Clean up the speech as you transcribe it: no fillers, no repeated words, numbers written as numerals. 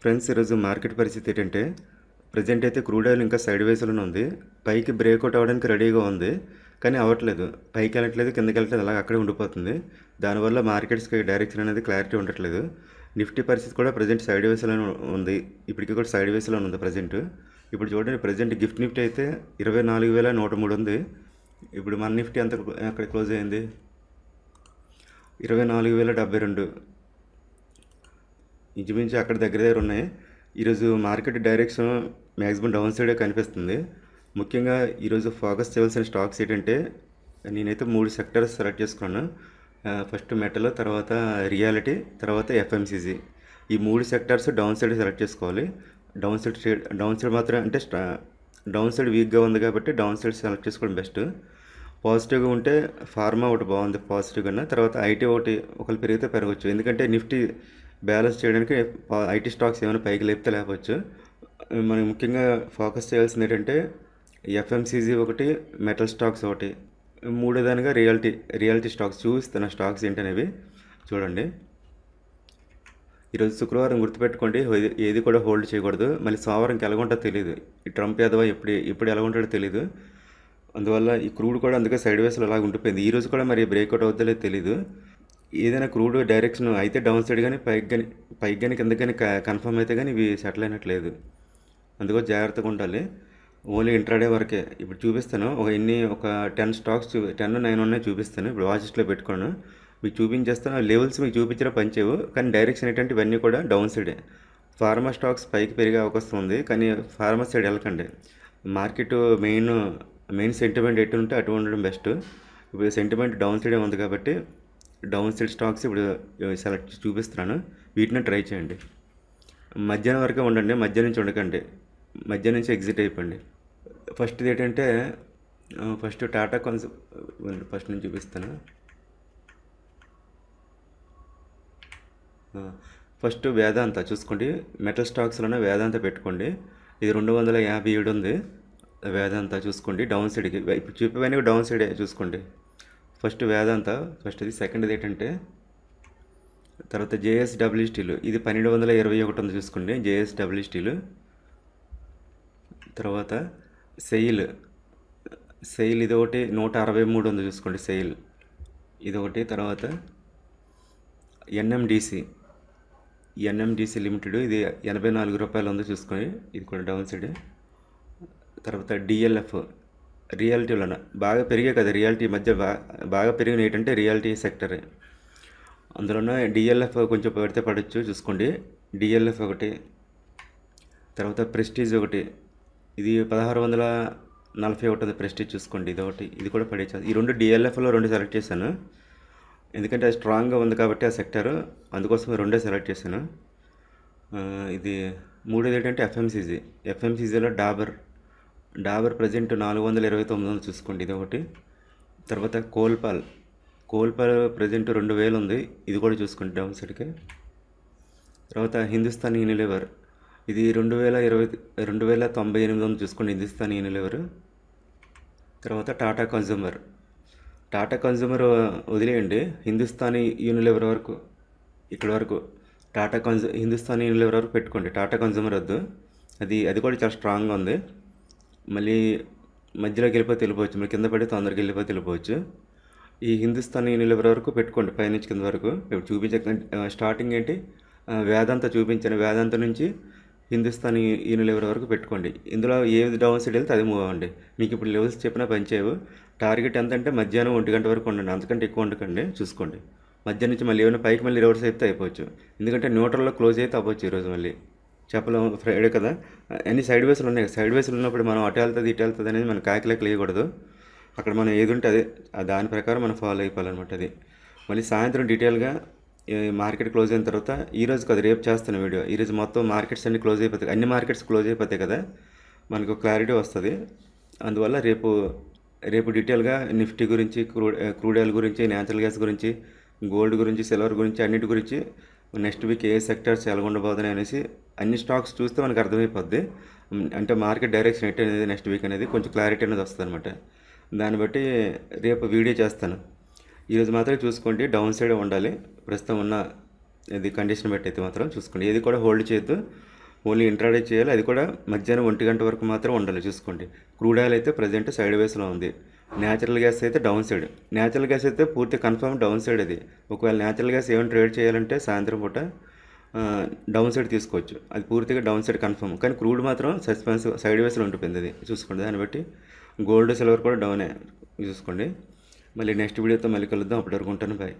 Friends, ఈరోజు market పరిస్థితి ఏంటంటే ప్రజెంట్ అయితే క్రూడ్ ఆయిల్ ఇంకా సైడ్ వేస్లోనే ఉంది. పైకి బ్రేక్అవుట్ అవ్వడానికి రెడీగా ఉంది, కానీ అవ్వట్లేదు. పైకి వెళ్ళట్లేదు, కిందకి వెళ్ళట్లేదు, అలాగ అక్కడే ఉండిపోతుంది. దానివల్ల మార్కెట్స్కి డైరెక్షన్ అనేది క్లారిటీ ఉండట్లేదు. నిఫ్టీ పరిస్థితి కూడా ప్రజెంట్ సైడ్ వేస్లోనే ఉంది. ఇప్పటికీ కూడా సైడ్ వేస్లోనే ఉంది ప్రజెంట్. ఇప్పుడు చూడండి, ప్రజెంట్ గిఫ్ట్ నిఫ్టీ అయితే 24,103 ఉంది. ఇప్పుడు మన నిఫ్టీ అంత అక్కడ క్లోజ్ అయింది 24,072. ఇంచుమించు అక్కడ దగ్గర దగ్గర ఉన్నాయి. ఈరోజు మార్కెట్ డైరెక్షన్ మ్యాక్సిమం డౌన్ సైడే కనిపిస్తుంది. ముఖ్యంగా ఈరోజు ఫోకస్ చేయాల్సిన స్టాక్స్ ఏంటంటే, నేనైతే 3 సెక్టర్స్ సెలెక్ట్ చేసుకున్నాను. ఫస్ట్ మెటల్, తర్వాత రియాలిటీ, తర్వాత ఎఫ్ఎంసీజీ. ఈ 3 సెక్టర్స్ డౌన్ సైడ్ సెలెక్ట్ చేసుకోవాలి. డౌన్ సైడ్ మాత్రం అంటే డౌన్ సైడ్ వీక్గా ఉంది కాబట్టి డౌన్ సైడ్ సెలెక్ట్ చేసుకోవడం బెస్ట్. పాజిటివ్గా ఉంటే ఫార్మా ఒకటి బాగుంది పాజిటివ్గా, తర్వాత ఐటీ ఒకటి ఒకళ్ళు పెరిగితే పెరగచ్చు. ఎందుకంటే నిఫ్టీ బ్యాలెన్స్ చేయడానికి ఐటీ స్టాక్స్ ఏమైనా పైకి లేపితే లేపచ్చు. మనం ముఖ్యంగా ఫోకస్ చేయాల్సింది ఏంటంటే ఎఫ్ఎంసీజీ ఒకటి, మెటల్ స్టాక్స్ ఒకటి, మూడోదానిగా రియాలిటీ స్టాక్స్. చూపిస్తున్న స్టాక్స్ ఏంటనేవి చూడండి. ఈరోజు శుక్రవారం, గుర్తుపెట్టుకోండి, ఏది కూడా హోల్డ్ చేయకూడదు. మళ్ళీ సోమవారంకి ఎలాగుంటుందో తెలియదు. ఈ ట్రంప్ యాదవ ఎప్పుడు ఎలా ఉంటాడో తెలియదు. అందువల్ల ఈ క్రూడ్ కూడా అందుకే సైడ్ వేస్లో అలాగ ఉండిపోయింది. ఈరోజు కూడా మరి బ్రేక్అవుట్ అవుతుందో తెలీదు. ఏదైనా క్రూడ్ డైరెక్షన్ అయితే డౌన్ సైడ్ కానీ పైకి కానీ కింద కానీ కన్ఫర్మ్ అయితే కానీ ఇవి సెటిల్ అయినట్లేదు. అందుకో జాగ్రత్తగా ఉండాలి. ఓన్లీ ఇంట్రాడే వరకే. ఇప్పుడు చూపిస్తాను ఒక 10 స్టాక్స్ 10, 9 ఉన్నాయి చూపిస్తాను. ఇప్పుడు వాచ్ లిస్ట్లో పెట్టుకోను, మీకు చూపించేస్తాను. లెవెల్స్ మీకు చూపించడం పనిచేయవు, కానీ డైరెక్షన్ ఏంటంటే ఇవన్నీ కూడా డౌన్ సైడే. ఫార్మా స్టాక్స్ పైకి పెరిగే అవకాశం ఉంది, కానీ ఫార్మా సైడ్ వెళ్ళకండి. మార్కెట్ మెయిన్ సెంటిమెంట్ ఎటు ఉంటే అటు ఉండడం బెస్ట్. ఇప్పుడు సెంటిమెంట్ డౌన్ సైడే ఉంది కాబట్టి డౌన్ సైడ్ స్టాక్స్ ఇప్పుడు సెలెక్ట్ చూపిస్తున్నాను. వీటిని ట్రై చేయండి. మధ్యాహ్నం వరకే ఉండండి, మధ్యాహ్నం నుంచి ఉండకండి. మధ్యాహ్నం నుంచి ఎగ్జిట్ అయిపోండి. ఫస్ట్ ఏంటంటే ఫస్ట్ టాటా ఫస్ట్ నుంచి చూపిస్తాను. ఫస్ట్ వేదాంత చూసుకోండి. మెటల్ స్టాక్స్లోనే వేదాంత పెట్టుకోండి. ఇది 257 ఉంది. వేదాంత చూసుకోండి డౌన్ సైడ్కి. ఇప్పుడు చూపేవన్నీ డౌన్ సైడే చూసుకోండి. ఫస్ట్ వేదాంత ఫస్ట్ది. సెకండ్ది ఏంటంటే తర్వాత జేఎస్డబ్ల్యూ స్టీల్. ఇది 1221 ఉంది చూసుకోండి, జేఎస్డబ్ల్యూ స్టీల్. తర్వాత సెయిల్ ఇది ఒకటి 163 ఉంది చూసుకోండి, సెయిల్ ఇది ఒకటి. తర్వాత ఎన్ఎండిసి లిమిటెడ్, ఇది 84 రూపాయలు ఉంది చూసుకొని, ఇది కూడా డౌన్ సైడ్. తర్వాత డిఎల్ఎఫ్, రియాలిటీలో బాగా పెరిగాయి కదా. రియాలిటీ మధ్య బాగా పెరిగిన ఏంటంటే రియాలిటీ సెక్టరే. అందులోనే డిఎల్ఎఫ్ కొంచెం పెడితే పడవచ్చు చూసుకోండి. డిఎల్ఎఫ్ ఒకటి. తర్వాత ప్రెస్టీజ్ ఒకటి, ఇది 1641 ఉంది ప్రెస్టీజ్ చూసుకోండి, ఇది ఒకటి. ఇది కూడా పడేది. ఈ 2 డిఎల్ఎఫ్లో 2 సెలెక్ట్ చేశాను, ఎందుకంటే అది స్ట్రాంగ్గా ఉంది కాబట్టి ఆ సెక్టర్, అందుకోసం 2 సెలెక్ట్ చేశాను. ఇది మూడోది ఏంటంటే ఎఫ్ఎంసీజీలో డాబర్ ప్రజెంట్ 429 ఉంది చూసుకోండి, ఇది ఒకటి. తర్వాత కోల్పాల్ ప్రజెంట్ 2000 ఉంది, ఇది కూడా చూసుకోండి డౌన్ సైడ్కి. తర్వాత హిందుస్థాన్ యూనిలివర్, ఇది 2098 ఉంది చూసుకోండి, హిందుస్థాన్ యూనిలివర్. తర్వాత టాటా కన్జ్యూమర్ వదిలేయండి, హిందుస్థాన్ యూనిలివర్ వరకు, ఇక్కడ వరకు హిందుస్థాన్ యూనిలివర్ వరకు పెట్టుకోండి. టాటా కన్జ్యూమర్ వద్దు, అది కూడా చాలా స్ట్రాంగ్గా ఉంది. మళ్ళీ మధ్యలోకి వెళ్ళిపోవచ్చు, మళ్ళీ కింద పడి తొందరగా వెళ్ళిపోవచ్చు. ఈ హిందుస్థాన్ యూనిలివర్ వరకు పెట్టుకోండి, పైనుంచి కింద వరకు. ఇప్పుడు స్టార్టింగ్ ఏంటి, వేదాంత చూపించాను, వేదాంత నుంచి హిందుస్థాన్ యూనిలివర్ వరకు పెట్టుకోండి. ఇందులో ఏది డౌన్ సైడ్ వెళ్తే అది మూవ్ అవ్వండి. మీకు ఇప్పుడు లెవెల్స్ చెప్పినా పనిచేయవు. టార్గెట్ ఎంత అంటే మధ్యాహ్నం 1 గంట వరకు ఉండండి, అంతకంటే ఎక్కువ ఉండకండి చూసుకోండి. మధ్యాహ్నం నుంచి మళ్ళీ ఏమైనా పైకి మళ్ళీ రివర్స్ అయితే అయిపోవచ్చు, ఎందుకంటే న్యూట్రల్లో క్లోజ్ అయితే అవ్వచ్చు ఈరోజు. మళ్ళీ చెప్పలేము, ఫ్రైడే కదా. అన్ని సైడ్ వేస్లు ఉన్నాయి. సైడ్ వేస్లు ఉన్నప్పుడు మనం అటు వెళ్తుంది ఇటు వెళ్తుంది అనేది మనం కాకిలేక లేయకూడదు. అక్కడ మనం ఏది ఉంటే అదే, దాని ప్రకారం మనం ఫాలో అయిపోవాలన్నమాట. అది మళ్ళీ సాయంత్రం డీటెయిల్గా మార్కెట్ క్లోజ్ అయిన తర్వాత, ఈరోజు కదా రేపు చేస్తున్న వీడియో, ఈరోజు మొత్తం మార్కెట్స్ అన్ని క్లోజ్ అయిపోతాయి, అన్ని మార్కెట్స్ క్లోజ్ అయిపోతాయి కదా, మనకు క్లారిటీ వస్తుంది. అందువల్ల రేపు డీటెయిల్గా నిఫ్టీ గురించి, క్రూడ్ ఆయిల్ గురించి, న్యాచురల్ గ్యాస్ గురించి, గోల్డ్ గురించి, సిల్వర్ గురించి, అన్నిటి గురించి, నెక్స్ట్ వీక్ ఏ సెక్టర్స్ ఎలా ఉండబోతున్నాయి అనేసి అన్ని స్టాక్స్ చూస్తే మనకు అర్థమైపోద్ది. అంటే మార్కెట్ డైరెక్షన్ ఏంటి అనేది నెక్స్ట్ వీక్ అనేది కొంచెం క్లారిటీ అనేది వస్తుంది అనమాట. దాన్ని బట్టి రేపు వీడియో చేస్తాను. ఈరోజు మాత్రమే చూసుకోండి, డౌన్ సైడ్ ఉండాలి. ప్రస్తుతం ఉన్న ఇది కండిషన్ బట్టి అయితే మాత్రం చూసుకోండి. ఏది కూడా హోల్డ్ చేయొద్దు, ఓన్లీ ఇంట్రాడే చేయాలి. అది కూడా మధ్యాహ్నం 1 గంట వరకు మాత్రం ఉండాలి చూసుకోండి. క్రూడ్ ఆయిల్ అయితే ప్రజెంట్ సైడ్ వేస్లో ఉంది. న్యాచురల్ గ్యాస్ అయితే డౌన్ సైడ్. న్యాచురల్ గ్యాస్ అయితే పూర్తి కన్ఫర్మ్ డౌన్ సైడ్ అది. ఒకవేళ న్యాచురల్ గ్యాస్ ఏమైనా ట్రేడ్ చేయాలంటే సాయంత్రం పూట డౌన్ సైడ్ తీసుకోవచ్చు. అది పూర్తిగా డౌన్ సైడ్ కన్ఫర్మ్. కానీ క్రూడ్ మాత్రం సస్పెన్స్ సైడ్ వేస్లో ఉండిపోయింది. అది చూసుకోండి. దాన్ని బట్టి గోల్డ్ సిల్వర్ కూడా డౌనే చూసుకోండి. మళ్ళీ నెక్స్ట్ వీడియోతో మళ్ళీ కలుద్దాం. అప్పటి వరకు ఉంటాను. బాయ్.